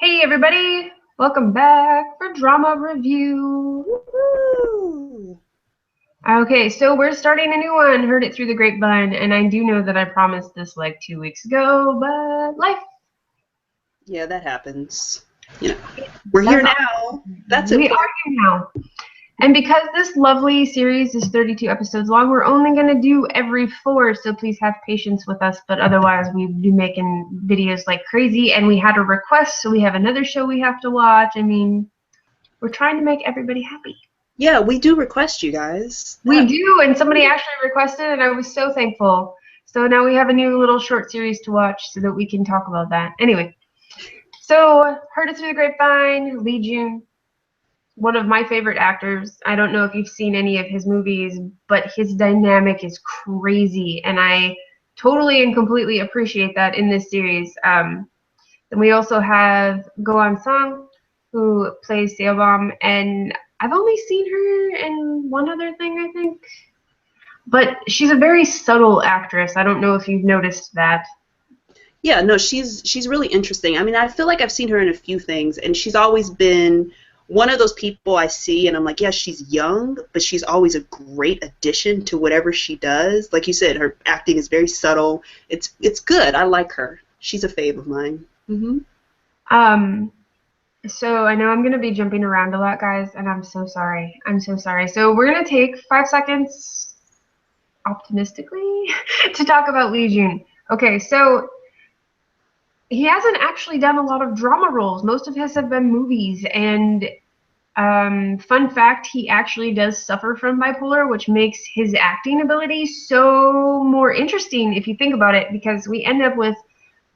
Hey everybody, welcome back for Drama Review. Woo! Okay, so we're starting a new one, heard it through the grapevine, and I do know that I promised this like 2 weeks ago, but life, Yeah, that happens. You know, we're here that's all. now. That's We are important. here now. And because this lovely series is 32 episodes long, we're only going to do every 4, so please have patience with us, but otherwise we'd be making videos like crazy, and we had a request, so we have another show we have to watch. I mean, we're trying to make everybody happy. Yeah, we do request you guys. We do, and somebody actually requested, and I was so thankful. So now we have a new little short series to watch so that we can talk about that. Anyway, so heard it through the grapevine, Lee Jun, one of my favorite actors. I don't know if you've seen any of his movies, but his dynamic is crazy, and I totally and completely appreciate that in this series. Then we also have Go An Sung, who plays Seobam, and I've only seen her in one other thing, I think. But she's a very subtle actress. I don't know if you've noticed that. Yeah, no, she's really interesting. I mean, I feel like I've seen her in a few things, and she's always been one of those people I see, and I'm like, yeah, she's young, but she's always a great addition to whatever she does. Like you said, her acting is very subtle. It's good. I like her. She's a fave of mine. Um, so I know I'm gonna be jumping around a lot, guys, and I'm so sorry. I'm so sorry. So we're gonna take 5 seconds, optimistically, to talk about Lee Jun. Okay, so he hasn't actually done a lot of drama roles. Most of his have been movies, and fun fact, he actually does suffer from bipolar, which makes his acting ability so more interesting if you think about it, because we end up with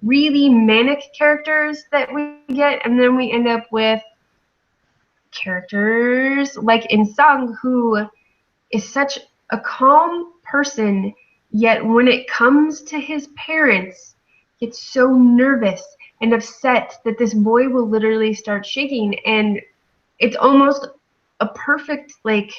really manic characters that we get, and then we end up with characters like In Sung, who is such a calm person, yet when it comes to his parents, gets so nervous and upset that this boy will literally start shaking, and it's almost a perfect like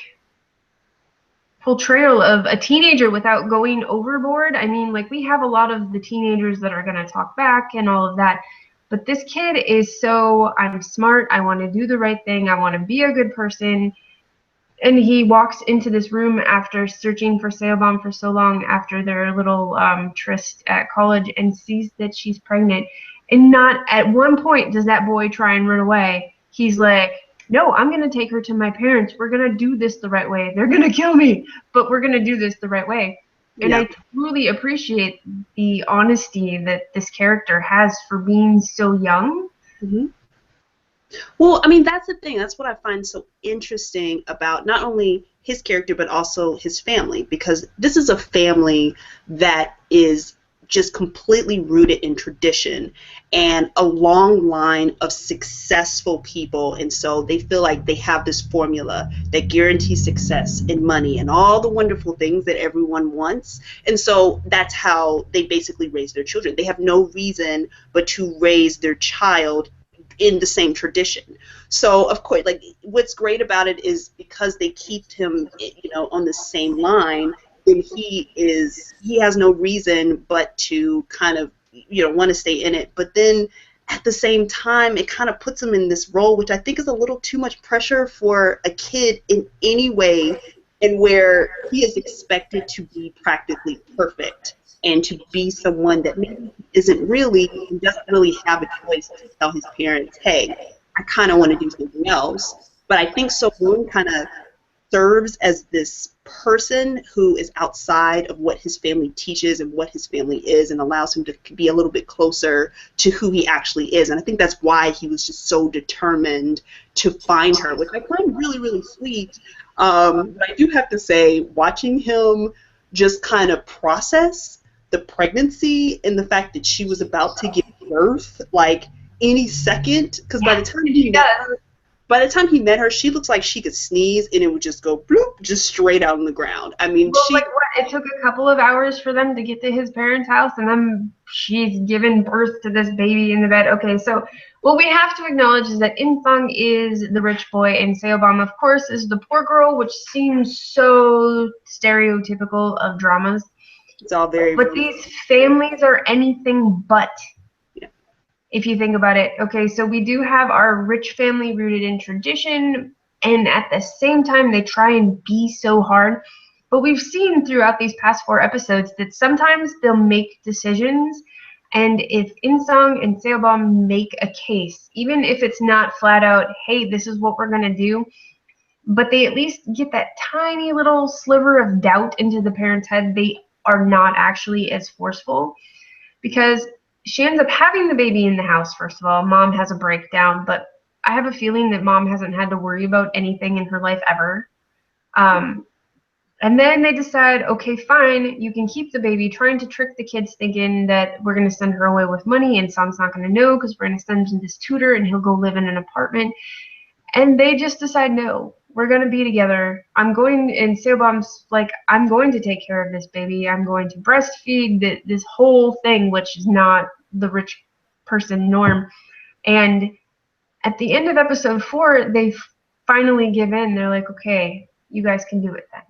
portrayal of a teenager without going overboard. I mean, like, we have a lot of the teenagers that are going to talk back and all of that, but this kid is so, I'm smart, I want to do the right thing, I want to be a good person. And he walks into this room after searching for Seobam for so long after their little tryst at college, and sees that she's pregnant. And not at one point does that boy try and run away. He's like, no, I'm going to take her to my parents. We're going to do this the right way. They're going to kill me, but we're going to do this the right way. And Yeah. I truly appreciate the honesty that this character has for being so young. hmm Well, I mean, that's the thing. That's what I find so interesting about not only his character, but also his family, because this is a family that is just completely rooted in tradition and a long line of successful people. And so they feel like they have this formula that guarantees success and money and all the wonderful things that everyone wants. And so that's how they basically raise their children. They have no reason but to raise their child in the same tradition. So of course, like, what's great about it is because they keep him, on the same line, then he has no reason but to kind of, want to stay in it. But then at the same time, it kind of puts him in this role, which I think is a little too much pressure for a kid in any way, and where he is expected to be practically perfect and to be someone that maybe isn't really, and doesn't really have a choice to tell his parents, hey, I kind of want to do something else. But I think Sohun kind of serves as this person who is outside of what his family teaches and what his family is, and allows him to be a little bit closer to who he actually is. And I think that's why he was just so determined to find her, which I find really, really sweet. But I do have to say, watching him just kind of process the pregnancy and the fact that she was about to give birth, like, any second, because Yeah, she does. by the time he met her, she looks like she could sneeze and it would just go bloop, just straight out on the ground. I mean, Well, like what? It took a couple of hours for them to get to his parents' house, and then she's given birth to this baby in the bed. Okay, so what we have to acknowledge is that Infang is the rich boy, and Seobam, of course, is the poor girl, which seems so stereotypical of dramas. it's all very But these families are anything but. yeah. if you think about it. Okay, so we do have our rich family rooted in tradition, and at the same time, they try and be so hard. But we've seen throughout these past 4 episodes that sometimes they'll make decisions, and if Insung and Seobam make a case, even if it's not flat out, hey, this is what we're gonna do, but they at least get that tiny little sliver of doubt into the parents' head, they are not actually as forceful. Because she ends up having the baby in the house, first of all. Mom has a breakdown, but I have a feeling that mom hasn't had to worry about anything in her life ever. And then they decide, okay, fine, you can keep the baby, trying to trick the kids, thinking that we're going to send her away with money, and Song's not going to know because we're going to send him this tutor and he'll go live in an apartment. And they just decide, no, we're going to be together. I'm going, and Seobam's like, I'm going to take care of this baby. I'm going to breastfeed this whole thing, which is not the rich person norm. And at the end of episode 4, they finally give in. They're like, okay, you guys can do it then.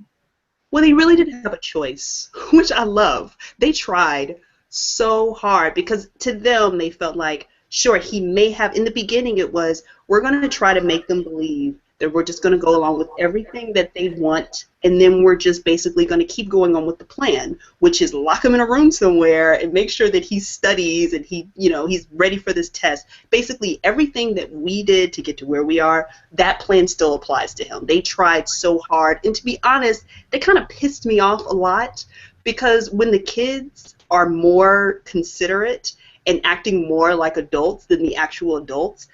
Well, they really didn't have a choice, which I love. They tried so hard because to them, they felt like, sure, he may have, in the beginning it was, we're going to try to make them believe that we're just going to go along with everything that they want, and then we're just basically going to keep going on with the plan, which is lock him in a room somewhere and make sure that he studies and he's ready for this test. Basically, everything that we did to get to where we are, that plan still applies to him. They tried so hard, and to be honest, they kind of pissed me off a lot because when the kids are more considerate and acting more like adults than the actual adults,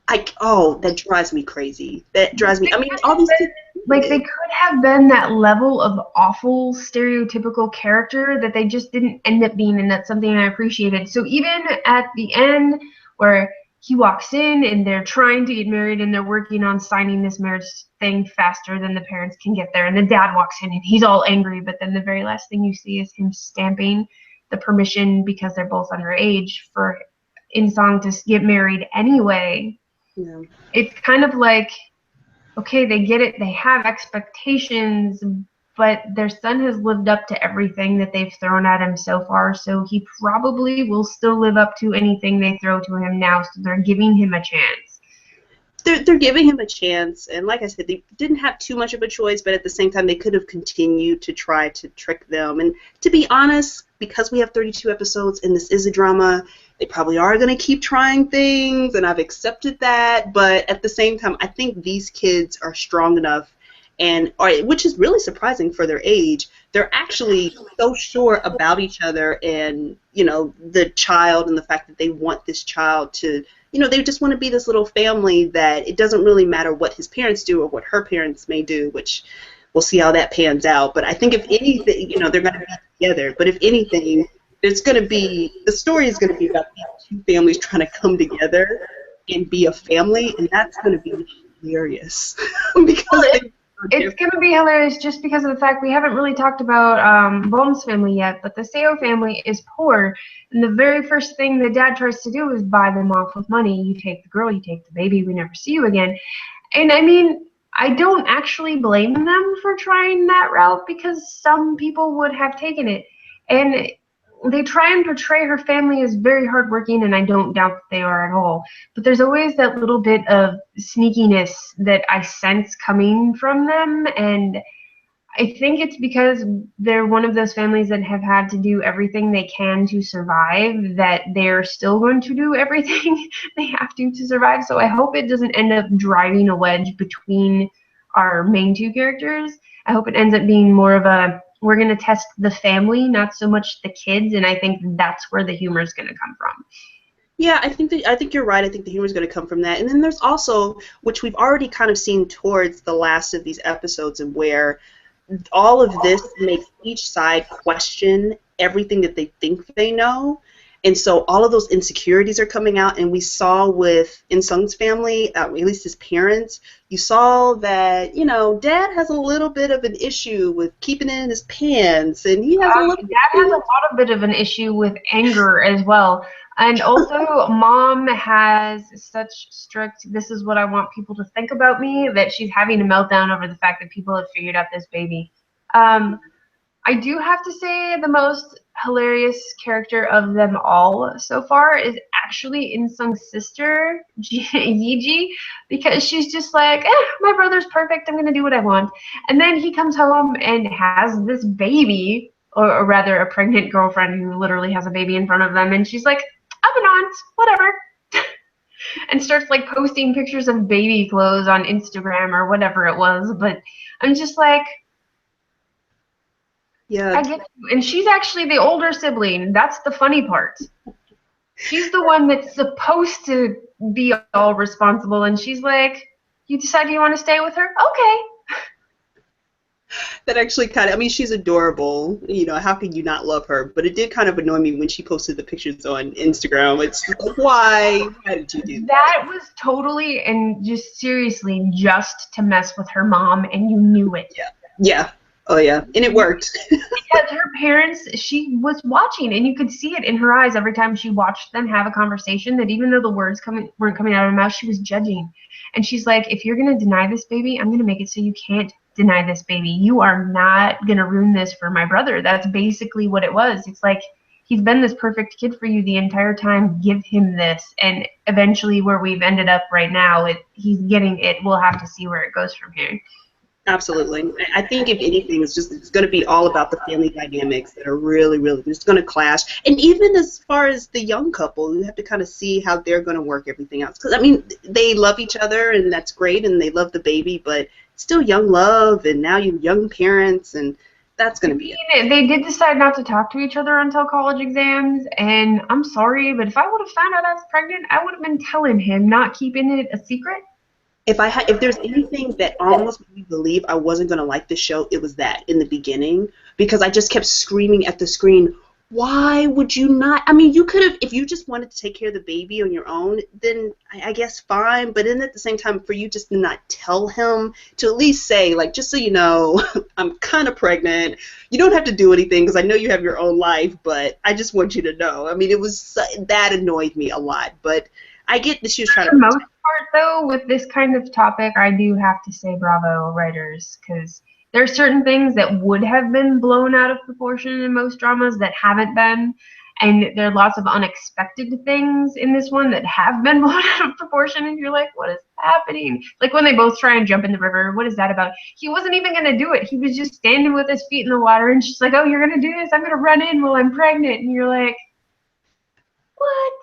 that drives me crazy. That drives me. I mean, all these kids. Like, they could have been that level of awful, stereotypical character that they just didn't end up being, and that's something I appreciated. So even at the end, where he walks in and they're trying to get married and they're working on signing this marriage thing faster than the parents can get there, and the dad walks in and he's all angry, but then the very last thing you see is him stamping the permission, because they're both underage, for Insong to get married anyway. Yeah. It's kind of like, okay, they get it, they have expectations, but their son has lived up to everything that they've thrown at him so far, so he probably will still live up to anything they throw to him now, so they're giving him a chance. They're giving him a chance, and like I said, they didn't have too much of a choice, but at the same time, they could have continued to try to trick them. And to be honest, because we have 32 episodes and this is a drama, they probably are going to keep trying things, and I've accepted that. But at the same time, I think these kids are strong enough, which is really surprising for their age. They're actually so sure about each other and, the child, and the fact that they want this child to, they just want to be this little family that it doesn't really matter what his parents do or what her parents may do, which we'll see how that pans out. But I think if anything, they're going to be together. But if anything, the story is going to be about these two families trying to come together and be a family, and that's going to be hilarious. It's going to be hilarious just because of the fact we haven't really talked about Bom's family yet, but the Seo family is poor, and the very first thing the dad tries to do is buy them off with money. You take the girl, you take the baby, we never see you again. And I mean, I don't actually blame them for trying that route, because some people would have taken it. And they try and portray her family as very hardworking, and I don't doubt that they are at all. But there's always that little bit of sneakiness that I sense coming from them, and I think it's because they're one of those families that have had to do everything they can to survive, that they're still going to do everything they have to survive. So I hope it doesn't end up driving a wedge between our main two characters. I hope it ends up being more of a, we're going to test the family, not so much the kids, and I think that's where the humor is going to come from. Yeah, I think you're right. I think the humor is going to come from that. And then there's also, which we've already kind of seen towards the last of these episodes, and where all of this makes each side question everything that they think they know. And so all of those insecurities are coming out, and we saw with In-sung's family, at least his parents, you saw that, Dad has a little bit of an issue with keeping it in his pants, and he has a little Dad has a lot of bit of an issue with anger as well. And also, Mom has such strict, this is what I want people to think about me, that she's having a meltdown over the fact that people have figured out this baby. I do have to say the most hilarious character of them all so far is actually In-sung's sister, Yiji, because she's just like, my brother's perfect, I'm gonna do what I want. And then he comes home and has this baby, or rather a pregnant girlfriend who literally has a baby in front of them, and she's like, I'm an aunt, whatever. And starts like posting pictures of baby clothes on Instagram or whatever it was, but I'm just like, Yeah. I get you. And she's actually the older sibling. That's the funny part. She's the one that's supposed to be all responsible, and she's like, you decide you want to stay with her? Okay. That actually kind of, I mean, she's adorable. You know, how can you not love her? But it did kind of annoy me when she posted the pictures on Instagram. It's like, why? Why did you do that? That was totally and just seriously just to mess with her mom, and you knew it. Yeah. Yeah. Oh, yeah. And it worked. Because her parents, she was watching, and you could see it in her eyes every time she watched them have a conversation, that even though the words weren't coming out of her mouth, she was judging. And she's like, if you're going to deny this baby, I'm going to make it so you can't deny this baby. You are not going to ruin this for my brother. That's basically what it was. It's like, he's been this perfect kid for you the entire time. Give him this. And eventually where we've ended up right now, he's getting it. We'll have to see where it goes from here. Absolutely. I think if anything, it's going to be all about the family dynamics that are really, really just going to clash. And even as far as the young couple, you have to kind of see how they're going to work everything out. Because, I mean, they love each other, and that's great, and they love the baby, but still young love, and now you young parents, and that's going to be it. They did decide not to talk to each other until college exams, and I'm sorry, but if I would have found out I was pregnant, I would have been telling him, not keeping it a secret. If there's anything that almost made me believe I wasn't going to like this show, it was that in the beginning, because I just kept screaming at the screen, why would you not? I mean, you could have, if you just wanted to take care of the baby on your own, then I guess fine, but then at the same time, for you just to not tell him, to at least say, like, just so you know, I'm kind of pregnant. You don't have to do anything, because I know you have your own life, but I just want you to know. I mean, that annoyed me a lot, but I get that she was trying to. For the most part, though, with this kind of topic, I do have to say bravo, writers, because there are certain things that would have been blown out of proportion in most dramas that haven't been, and there are lots of unexpected things in this one that have been blown out of proportion, and you're like, what is happening? Like when they both try and jump in the river, what is that about? He wasn't even going to do it. He was just standing with his feet in the water, and she's like, oh, you're going to do this? I'm going to run in while I'm pregnant. And you're like, what?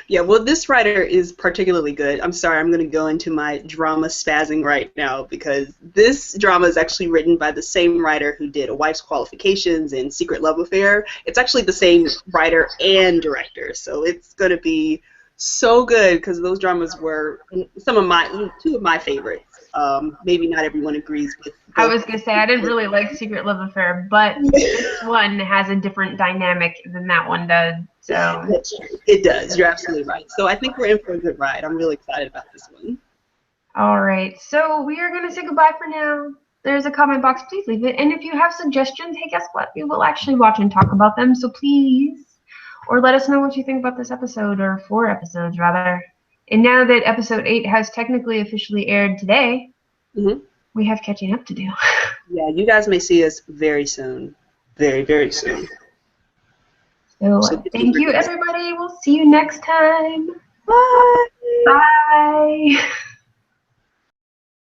Yeah, well, this writer is particularly good. I'm sorry, I'm going to go into my drama spazzing right now, because this drama is actually written by the same writer who did A Wife's Qualifications and Secret Love Affair. It's actually the same writer and director, so it's going to be so good, because those dramas were two of my favorites. Maybe not everyone agrees with. I was going to say, I didn't really like Secret Love Affair, but this one has a different dynamic than that one does. So That's true. It does. You're absolutely right. So I think we're in for a good ride. I'm really excited about this one. all right, so we are going to say goodbye for now. There's a comment box. Please leave it. And if you have suggestions, hey, guess what? We will actually watch and talk about them. So please, or let us know what you think about this episode, or 4 episodes, rather. And now that episode 8 has technically officially aired today, we have catching up to do. Yeah, you guys may see us very soon. Very, very soon. So thank you, everybody. We'll see you next time. Bye. Bye.